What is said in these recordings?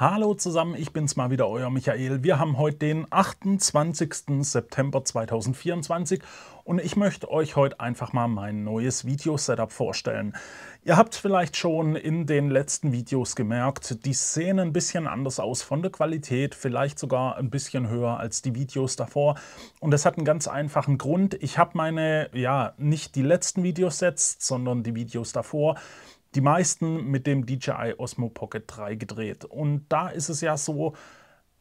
Hallo zusammen, ich bin's mal wieder, euer Michael. Wir haben heute den 28. September 2024 und ich möchte euch heute einfach mal mein neues Video-Setup vorstellen. Ihr habt vielleicht schon in den letzten Videos gemerkt, die sehen ein bisschen anders aus von der Qualität, vielleicht sogar ein bisschen höher als die Videos davor. Und das hat einen ganz einfachen Grund. Ich habe nicht die letzten Videos jetzt, sondern die Videos davor, die meisten mit dem DJI Osmo Pocket 3 gedreht. Und da ist es ja so,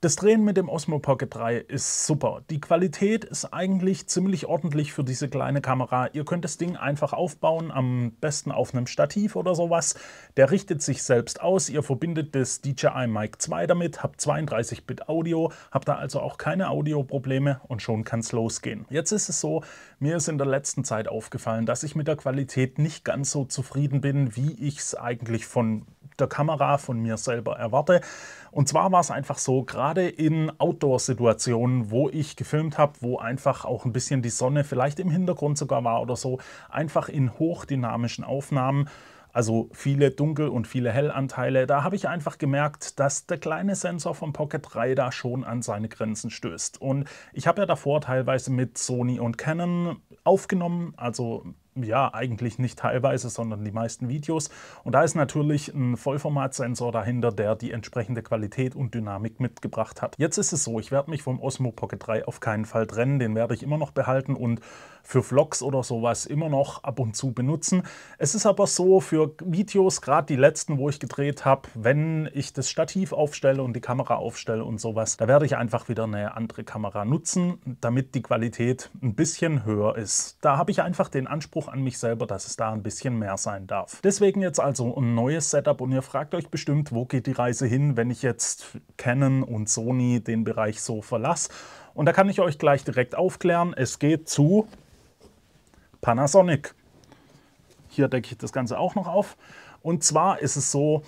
das Drehen mit dem Osmo Pocket 3 ist super. Die Qualität ist eigentlich ziemlich ordentlich für diese kleine Kamera. Ihr könnt das Ding einfach aufbauen, am besten auf einem Stativ oder sowas. Der richtet sich selbst aus. Ihr verbindet das DJI Mic 2 damit, habt 32-Bit Audio, habt da also auch keine Audioprobleme und schon kann es losgehen. Jetzt ist es so, mir ist in der letzten Zeit aufgefallen, dass ich mit der Qualität nicht ganz so zufrieden bin, wie ich es eigentlich von der Kamera von mir selber erwarte. Und zwar war es einfach so, gerade in Outdoor-Situationen, wo ich gefilmt habe, wo einfach auch ein bisschen die Sonne vielleicht im Hintergrund sogar war oder so, einfach in hochdynamischen Aufnahmen, also viele Dunkel- und viele Hellanteile, da habe ich einfach gemerkt, dass der kleine Sensor vom Pocket 3 da schon an seine Grenzen stößt. Und ich habe ja davor teilweise mit Sony und Canon aufgenommen, also ja, eigentlich nicht teilweise, sondern die meisten Videos. Und da ist natürlich ein Vollformatsensor dahinter, der die entsprechende Qualität und Dynamik mitgebracht hat. Jetzt ist es so, ich werde mich vom Osmo Pocket 3 auf keinen Fall trennen, den werde ich immer noch behalten und für Vlogs oder sowas immer noch ab und zu benutzen. Es ist aber so, für Videos, gerade die letzten, wo ich gedreht habe, wenn ich das Stativ aufstelle und die Kamera aufstelle und sowas, da werde ich einfach wieder eine andere Kamera nutzen, damit die Qualität ein bisschen höher ist. Da habe ich einfach den Anspruch an mich selber, dass es da ein bisschen mehr sein darf. Deswegen jetzt also ein neues Setup und ihr fragt euch bestimmt, wo geht die Reise hin, wenn ich jetzt Canon und Sony den Bereich so verlasse. Und da kann ich euch gleich direkt aufklären, es geht zu Panasonic. Hier decke ich das Ganze auch noch auf. Und zwar ist es so,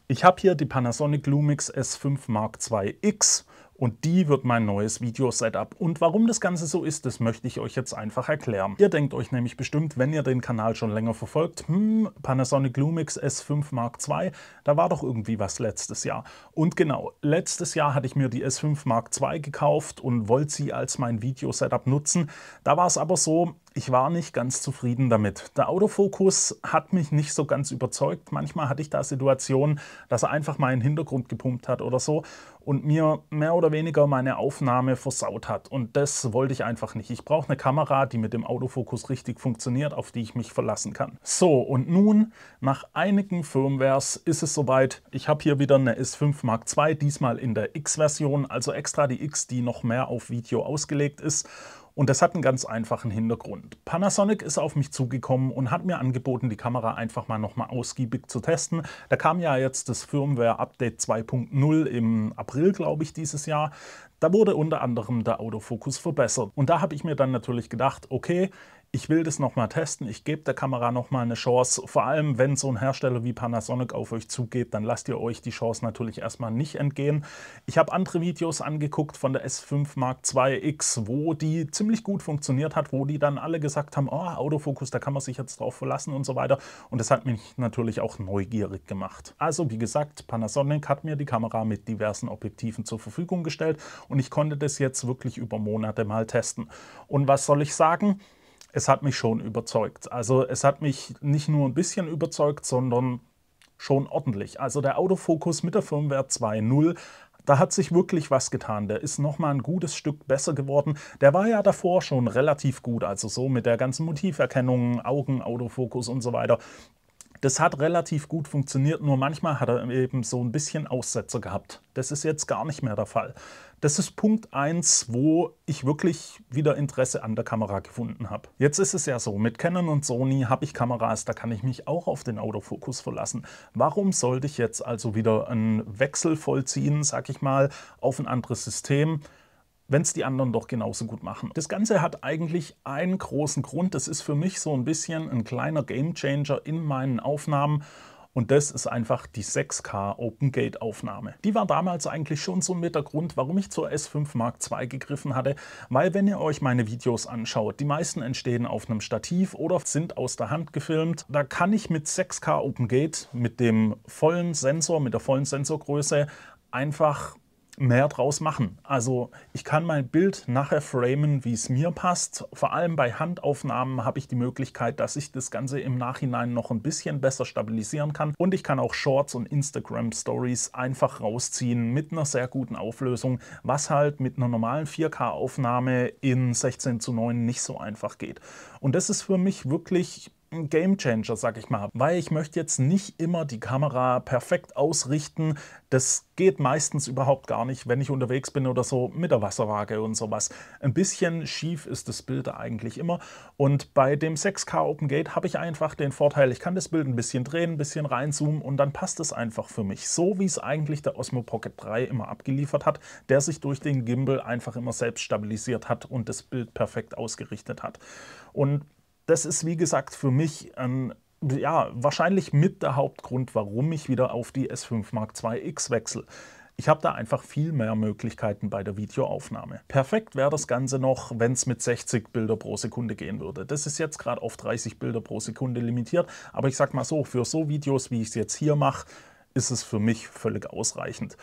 ich habe hier die Panasonic Lumix S5 Mark II X und die wird mein neues Video-Setup. Und warum das Ganze so ist, das möchte ich euch jetzt einfach erklären. Ihr denkt euch nämlich bestimmt, wenn ihr den Kanal schon länger verfolgt, Panasonic Lumix S5 Mark II, da war doch irgendwie was letztes Jahr. Und genau, letztes Jahr hatte ich mir die S5 Mark II gekauft und wollte sie als mein Video-Setup nutzen. Da war es aber so, ich war nicht ganz zufrieden damit. Der Autofokus hat mich nicht so ganz überzeugt. Manchmal hatte ich da Situationen, dass er einfach mal in den Hintergrund gepumpt hat oder so und mir mehr oder weniger meine Aufnahme versaut hat. Und das wollte ich einfach nicht. Ich brauche eine Kamera, die mit dem Autofokus richtig funktioniert, auf die ich mich verlassen kann. So, und nun, nach einigen Firmwares ist es soweit. Ich habe hier wieder eine S5 Mark II, diesmal in der X-Version, also extra die X, die noch mehr auf Video ausgelegt ist. Und das hat einen ganz einfachen Hintergrund. Panasonic ist auf mich zugekommen und hat mir angeboten, die Kamera einfach mal nochmal ausgiebig zu testen. Da kam ja jetzt das Firmware-Update 2.0 im April, glaube ich, dieses Jahr. Da wurde unter anderem der Autofokus verbessert. Und da habe ich mir dann natürlich gedacht, okay, ich will das nochmal testen, ich gebe der Kamera nochmal eine Chance. Vor allem, wenn so ein Hersteller wie Panasonic auf euch zugeht, dann lasst ihr euch die Chance natürlich erstmal nicht entgehen. Ich habe andere Videos angeguckt von der S5 Mark II X, wo die ziemlich gut funktioniert hat, wo die dann alle gesagt haben, oh, Autofokus, da kann man sich jetzt drauf verlassen und so weiter. Und das hat mich natürlich auch neugierig gemacht. Also wie gesagt, Panasonic hat mir die Kamera mit diversen Objektiven zur Verfügung gestellt und ich konnte das jetzt wirklich über Monate mal testen. Und was soll ich sagen? Es hat mich schon überzeugt. Also es hat mich nicht nur ein bisschen überzeugt, sondern schon ordentlich. Also der Autofokus mit der Firmware 2.0, da hat sich wirklich was getan. Der ist nochmal ein gutes Stück besser geworden. Der war ja davor schon relativ gut, also so mit der ganzen Motiverkennung, Augen, Autofokus und so weiter. Das hat relativ gut funktioniert, nur manchmal hat er eben so ein bisschen Aussetzer gehabt. Das ist jetzt gar nicht mehr der Fall. Das ist Punkt 1, wo ich wirklich wieder Interesse an der Kamera gefunden habe. Jetzt ist es ja so, mit Canon und Sony habe ich Kameras, da kann ich mich auch auf den Autofokus verlassen. Warum sollte ich jetzt also wieder einen Wechsel vollziehen, sag ich mal, auf ein anderes System, wenn es die anderen doch genauso gut machen? Das Ganze hat eigentlich einen großen Grund. Das ist für mich so ein bisschen ein kleiner Gamechanger in meinen Aufnahmen. Und das ist einfach die 6K Open Gate Aufnahme. Die war damals eigentlich schon so mit der Grund, warum ich zur S5 Mark II gegriffen hatte. Weil wenn ihr euch meine Videos anschaut, die meisten entstehen auf einem Stativ oder sind aus der Hand gefilmt. Da kann ich mit 6K Open Gate, mit dem vollen Sensor, mit der vollen Sensorgröße, einfach mehr draus machen. Also ich kann mein Bild nachher framen, wie es mir passt. Vor allem bei Handaufnahmen habe ich die Möglichkeit, dass ich das Ganze im Nachhinein noch ein bisschen besser stabilisieren kann. Und ich kann auch Shorts und Instagram Stories einfach rausziehen mit einer sehr guten Auflösung, was halt mit einer normalen 4K-Aufnahme in 16:9 nicht so einfach geht. Und das ist für mich wirklich ein Gamechanger, sag ich mal, weil ich möchte jetzt nicht immer die Kamera perfekt ausrichten. Das geht meistens überhaupt gar nicht, wenn ich unterwegs bin oder so mit der Wasserwaage und sowas. Ein bisschen schief ist das Bild eigentlich immer. Und bei dem 6K Open Gate habe ich einfach den Vorteil, ich kann das Bild ein bisschen drehen, ein bisschen reinzoomen und dann passt es einfach für mich. So wie es eigentlich der Osmo Pocket 3 immer abgeliefert hat, der sich durch den Gimbal einfach immer selbst stabilisiert hat und das Bild perfekt ausgerichtet hat. Und das ist, wie gesagt, für mich ja, wahrscheinlich mit der Hauptgrund, warum ich wieder auf die S5 Mark II X wechsle. Ich habe da einfach viel mehr Möglichkeiten bei der Videoaufnahme. Perfekt wäre das Ganze noch, wenn es mit 60 Bilder pro Sekunde gehen würde. Das ist jetzt gerade auf 30 Bilder pro Sekunde limitiert, aber ich sag mal so, für so Videos, wie ich es jetzt hier mache, ist es für mich völlig ausreichend.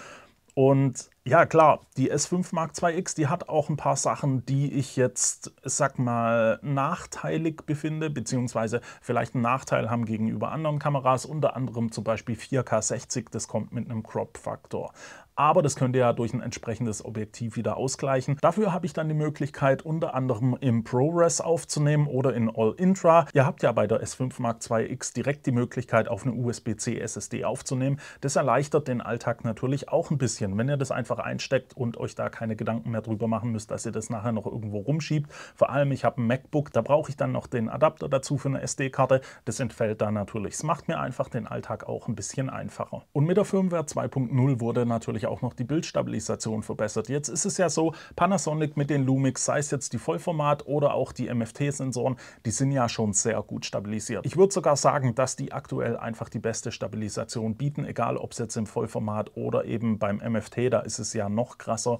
Und ja, klar, die S5 Mark II X, die hat auch ein paar Sachen, die ich jetzt, sag mal, nachteilig befinde, beziehungsweise vielleicht einen Nachteil haben gegenüber anderen Kameras, unter anderem zum Beispiel 4K 60, das kommt mit einem Crop-Faktor. Aber das könnt ihr ja durch ein entsprechendes Objektiv wieder ausgleichen. Dafür habe ich dann die Möglichkeit, unter anderem im ProRes aufzunehmen oder in All-Intra. Ihr habt ja bei der S5 Mark II X direkt die Möglichkeit, auf eine USB-C SSD aufzunehmen. Das erleichtert den Alltag natürlich auch ein bisschen, wenn ihr das einfach einsteckt und euch da keine Gedanken mehr drüber machen müsst, dass ihr das nachher noch irgendwo rumschiebt. Vor allem, ich habe ein MacBook, da brauche ich dann noch den Adapter dazu für eine SD-Karte. Das entfällt da natürlich. Es macht mir einfach den Alltag auch ein bisschen einfacher. Und mit der Firmware 2.0 wurde natürlich auch noch die Bildstabilisation verbessert. Jetzt ist es ja so, Panasonic mit den Lumix, sei es jetzt die Vollformat oder auch die MFT-Sensoren, die sind ja schon sehr gut stabilisiert. Ich würde sogar sagen, dass die aktuell einfach die beste Stabilisation bieten, egal ob es jetzt im Vollformat oder eben beim MFT, da ist es ja noch krasser.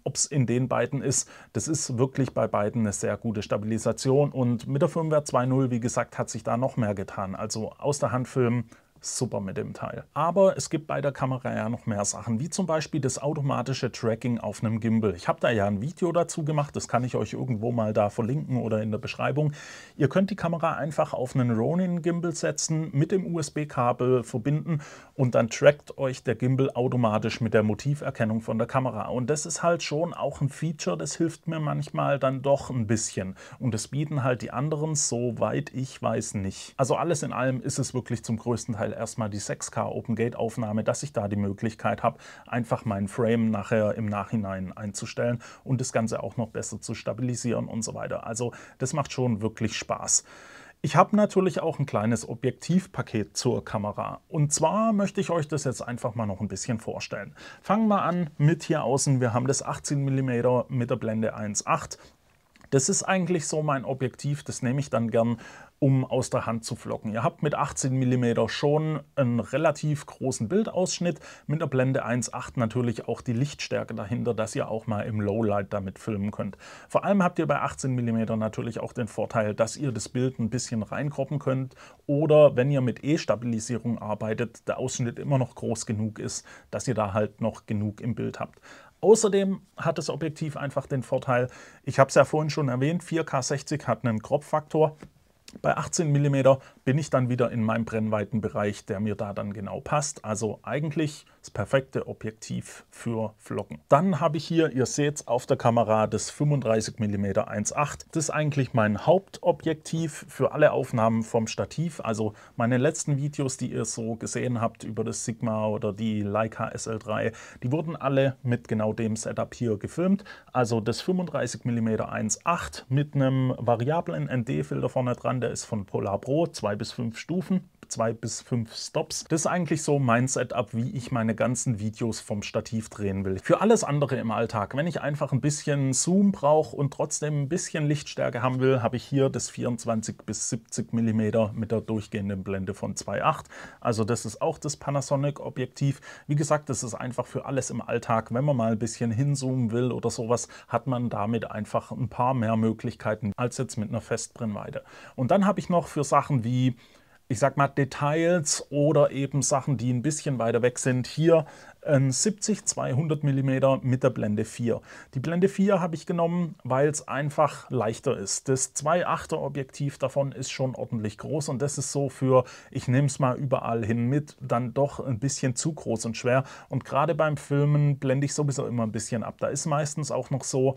Ob es in den beiden ist, das ist wirklich bei beiden eine sehr gute Stabilisation und mit der Firmware 2.0, wie gesagt, hat sich da noch mehr getan. Also aus der Hand filmen, super mit dem Teil. Aber es gibt bei der Kamera ja noch mehr Sachen, wie zum Beispiel das automatische Tracking auf einem Gimbal. Ich habe da ja ein Video dazu gemacht, das kann ich euch irgendwo mal da verlinken oder in der Beschreibung. Ihr könnt die Kamera einfach auf einen Ronin-Gimbal setzen, mit dem USB-Kabel verbinden und dann trackt euch der Gimbal automatisch mit der Motiverkennung von der Kamera. Und das ist halt schon auch ein Feature, das hilft mir manchmal dann doch ein bisschen. Und das bieten halt die anderen, soweit ich weiß, nicht. Also alles in allem ist es wirklich zum größten Teil erstmal die 6K Open Gate Aufnahme, dass ich da die Möglichkeit habe, einfach meinen Frame nachher im Nachhinein einzustellen und das Ganze auch noch besser zu stabilisieren und so weiter. Also das macht schon wirklich Spaß. Ich habe natürlich auch ein kleines Objektivpaket zur Kamera. Und zwar möchte ich euch das jetzt einfach mal noch ein bisschen vorstellen. Fangen wir an mit hier außen. Wir haben das 18 mm mit der Blende 1.8. Das ist eigentlich so mein Objektiv, das nehme ich dann gern, um aus der Hand zu vloggen. Ihr habt mit 18 mm schon einen relativ großen Bildausschnitt, mit der Blende 1.8 natürlich auch die Lichtstärke dahinter, dass ihr auch mal im Lowlight damit filmen könnt. Vor allem habt ihr bei 18 mm natürlich auch den Vorteil, dass ihr das Bild ein bisschen reinkroppen könnt oder wenn ihr mit E-Stabilisierung arbeitet, der Ausschnitt immer noch groß genug ist, dass ihr da halt noch genug im Bild habt. Außerdem hat das Objektiv einfach den Vorteil, ich habe es ja vorhin schon erwähnt, 4K 60 hat einen Crop-Faktor. Bei 18 mm bin ich dann wieder in meinem Brennweitenbereich, der mir da dann genau passt. Also eigentlich das perfekte Objektiv für Vloggen. Dann habe ich hier, ihr seht es auf der Kamera, das 35 mm 1.8. Das ist eigentlich mein Hauptobjektiv für alle Aufnahmen vom Stativ. Also meine letzten Videos, die ihr so gesehen habt über das Sigma oder die Leica SL3, die wurden alle mit genau dem Setup hier gefilmt. Also das 35 mm 1.8 mit einem variablen ND-Filter vorne dran, der ist von Polar Pro, 2 bis 5 Stufen. 2 bis 5 Stops. Das ist eigentlich so mein Setup, wie ich meine ganzen Videos vom Stativ drehen will. Für alles andere im Alltag, wenn ich einfach ein bisschen Zoom brauche und trotzdem ein bisschen Lichtstärke haben will, habe ich hier das 24 bis 70 mm mit der durchgehenden Blende von 2.8. Also das ist auch das Panasonic Objektiv. Wie gesagt, das ist einfach für alles im Alltag. Wenn man mal ein bisschen hinzoomen will oder sowas, hat man damit einfach ein paar mehr Möglichkeiten als jetzt mit einer Festbrennweite. Und dann habe ich noch für Sachen wie ich sag mal, Details oder eben Sachen, die ein bisschen weiter weg sind. Hier ein 70-200 mm mit der Blende 4. Die Blende 4 habe ich genommen, weil es einfach leichter ist. Das 2,8er Objektiv davon ist schon ordentlich groß und das ist so für, ich nehme es mal überall hin mit, dann doch ein bisschen zu groß und schwer. Und gerade beim Filmen blende ich sowieso immer ein bisschen ab. Da ist meistens auch noch so,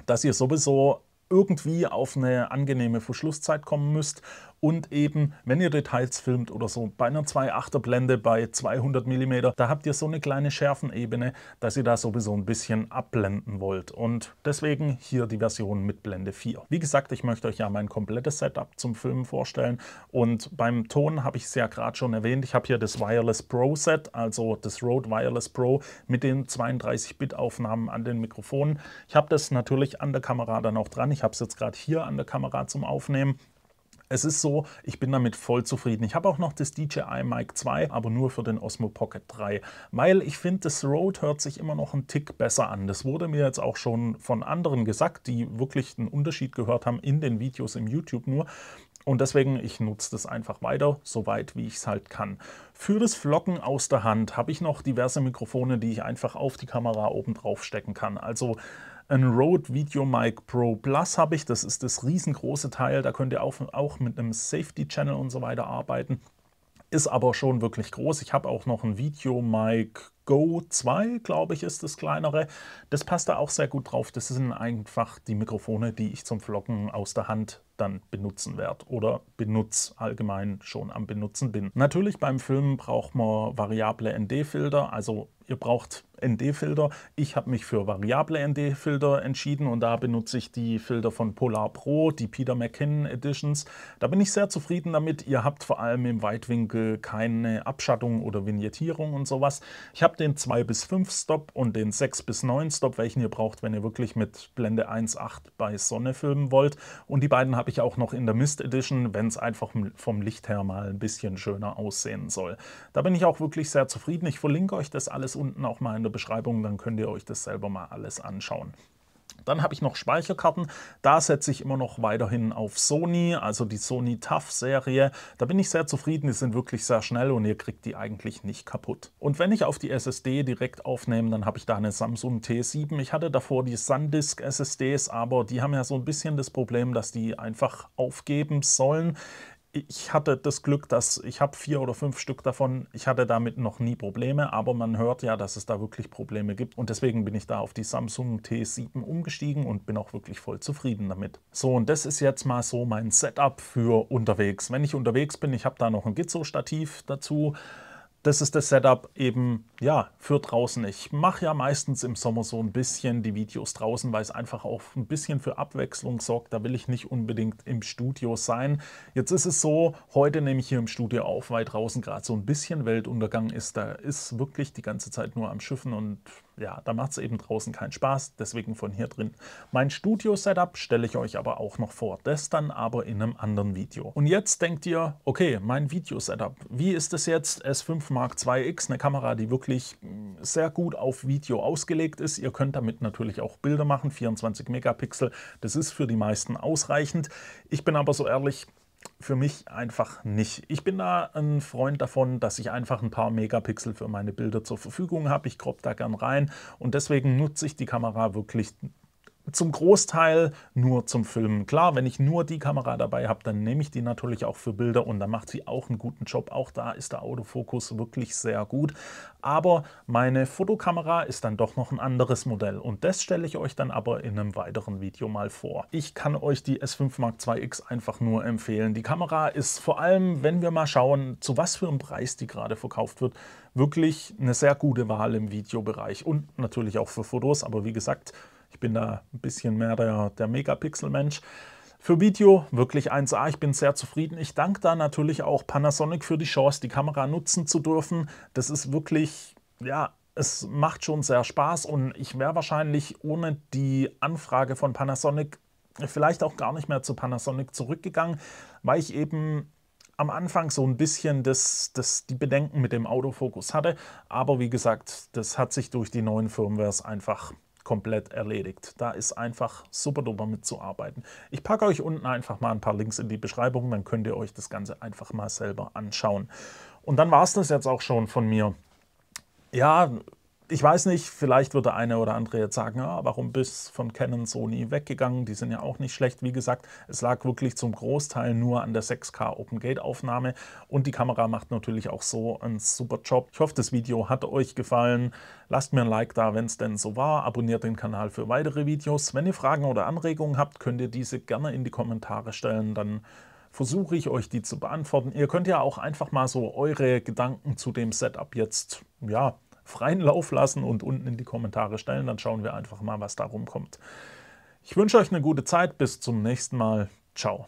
dass ihr sowieso irgendwie auf eine angenehme Verschlusszeit kommen müsst und eben, wenn ihr Details filmt oder so, bei einer 2,8er Blende bei 200 mm, da habt ihr so eine kleine Schärfenebene, dass ihr da sowieso ein bisschen abblenden wollt und deswegen hier die Version mit Blende 4. Wie gesagt, ich möchte euch ja mein komplettes Setup zum Filmen vorstellen und beim Ton habe ich es ja gerade schon erwähnt, ich habe hier das Wireless Pro Set, also das Rode Wireless Pro mit den 32-Bit-Aufnahmen an den Mikrofonen. Ich habe das natürlich an der Kamera dann auch dran. Ich habe es jetzt gerade hier an der Kamera zum Aufnehmen. Es ist so, ich bin damit voll zufrieden. Ich habe auch noch das DJI Mic 2, aber nur für den Osmo Pocket 3, weil ich finde, das Rode hört sich immer noch einen Tick besser an. Das wurde mir jetzt auch schon von anderen gesagt, die wirklich einen Unterschied gehört haben in den Videos im YouTube nur. Und deswegen, ich nutze das einfach weiter, so weit wie ich es halt kann. Für das Vloggen aus der Hand habe ich noch diverse Mikrofone, die ich einfach auf die Kamera oben drauf stecken kann. Also ein Rode VideoMic Pro Plus habe ich, das ist das riesengroße Teil, da könnt ihr auch mit einem Safety Channel und so weiter arbeiten. Ist aber schon wirklich groß. Ich habe auch noch ein VideoMic Go 2, glaube ich, ist das kleinere. Das passt da auch sehr gut drauf. Das sind einfach die Mikrofone, die ich zum Vloggen aus der Hand dann benutzen werde oder allgemein schon am Benutzen bin. Natürlich beim Filmen braucht man variable ND-Filter, also ihr braucht ND-Filter. Ich habe mich für variable ND-Filter entschieden und da benutze ich die Filter von Polar Pro, die Peter McKinnon Editions. Da bin ich sehr zufrieden damit. Ihr habt vor allem im Weitwinkel keine Abschattung oder Vignettierung und sowas. Ich habe den 2-5 Stop und den 6-9 Stop, welchen ihr braucht, wenn ihr wirklich mit Blende 1.8 bei Sonne filmen wollt. Und die beiden habe ich auch noch in der Mist Edition, wenn es einfach vom Licht her mal ein bisschen schöner aussehen soll. Da bin ich auch wirklich sehr zufrieden. Ich verlinke euch das alles unten auch mal in der Beschreibung, dann könnt ihr euch das selber mal alles anschauen. Dann habe ich noch Speicherkarten, da setze ich immer noch weiterhin auf Sony, also die Sony TUF Serie. Da bin ich sehr zufrieden, die sind wirklich sehr schnell und ihr kriegt die eigentlich nicht kaputt. Und wenn ich auf die SSD direkt aufnehme, dann habe ich da eine Samsung T7. Ich hatte davor die SanDisk SSDs, aber die haben ja so ein bisschen das Problem, dass die einfach aufgeben sollen. Ich hatte das Glück, dass ich habe 4 oder 5 Stück davon. Ich hatte damit noch nie Probleme, aber man hört ja, dass es da wirklich Probleme gibt. Und deswegen bin ich da auf die Samsung T7 umgestiegen und bin auch wirklich voll zufrieden damit. So, und das ist jetzt mal so mein Setup für unterwegs. Wenn ich unterwegs bin, ich habe da noch ein Gizzo-Stativ dazu. Das ist das Setup eben, ja, für draußen. Ich mache ja meistens im Sommer so ein bisschen die Videos draußen, weil es einfach auch ein bisschen für Abwechslung sorgt. Da will ich nicht unbedingt im Studio sein. Jetzt ist es so, heute nehme ich hier im Studio auf, weil draußen gerade so ein bisschen Weltuntergang ist. Da ist wirklich die ganze Zeit nur am Schiffen und ja, da macht es eben draußen keinen Spaß, deswegen von hier drin. Mein Studio-Setup stelle ich euch aber auch noch vor, das dann aber in einem anderen Video. Und jetzt denkt ihr, okay, mein Video-Setup, wie ist es jetzt? S5 Mark IIX, eine Kamera, die wirklich sehr gut auf Video ausgelegt ist. Ihr könnt damit natürlich auch Bilder machen, 24 Megapixel, das ist für die meisten ausreichend. Ich bin aber so ehrlich, für mich einfach nicht. Ich bin da ein Freund davon, dass ich einfach ein paar Megapixel für meine Bilder zur Verfügung habe. Ich crop da gern rein und deswegen nutze ich die Kamera wirklich zum Großteil nur zum Filmen. Klar, wenn ich nur die Kamera dabei habe, dann nehme ich die natürlich auch für Bilder und dann macht sie auch einen guten Job. Auch da ist der Autofokus wirklich sehr gut. Aber meine Fotokamera ist dann doch noch ein anderes Modell und das stelle ich euch dann aber in einem weiteren Video mal vor. Ich kann euch die S5 Mark IIX einfach nur empfehlen. Die Kamera ist vor allem, wenn wir mal schauen, zu was für einem Preis die gerade verkauft wird, wirklich eine sehr gute Wahl im Videobereich und natürlich auch für Fotos. Aber wie gesagt, ich bin da ein bisschen mehr der Megapixel-Mensch. Für Video wirklich 1A, ich bin sehr zufrieden. Ich danke da natürlich auch Panasonic für die Chance, die Kamera nutzen zu dürfen. Das ist wirklich, ja, es macht schon sehr Spaß und ich wäre wahrscheinlich ohne die Anfrage von Panasonic vielleicht auch gar nicht mehr zu Panasonic zurückgegangen, weil ich eben am Anfang so ein bisschen die Bedenken mit dem Autofokus hatte. Aber wie gesagt, das hat sich durch die neuen Firmwares einfach komplett erledigt. Da ist einfach super duper mitzuarbeiten. Ich packe euch unten einfach mal ein paar Links in die Beschreibung, dann könnt ihr euch das Ganze einfach mal selber anschauen. Und dann war es das jetzt auch schon von mir. Ja, ich weiß nicht, vielleicht wird der eine oder andere jetzt sagen, ja, warum bist von Canon, Sony weggegangen? Die sind ja auch nicht schlecht. Wie gesagt, es lag wirklich zum Großteil nur an der 6K Open-Gate-Aufnahme und die Kamera macht natürlich auch so einen super Job. Ich hoffe, das Video hat euch gefallen. Lasst mir ein Like da, wenn es denn so war. Abonniert den Kanal für weitere Videos. Wenn ihr Fragen oder Anregungen habt, könnt ihr diese gerne in die Kommentare stellen. Dann versuche ich euch die zu beantworten. Ihr könnt ja auch einfach mal so eure Gedanken zu dem Setup jetzt, ja, freien Lauf lassen und unten in die Kommentare stellen. Dann schauen wir einfach mal, was da rumkommt. Ich wünsche euch eine gute Zeit. Bis zum nächsten Mal. Ciao.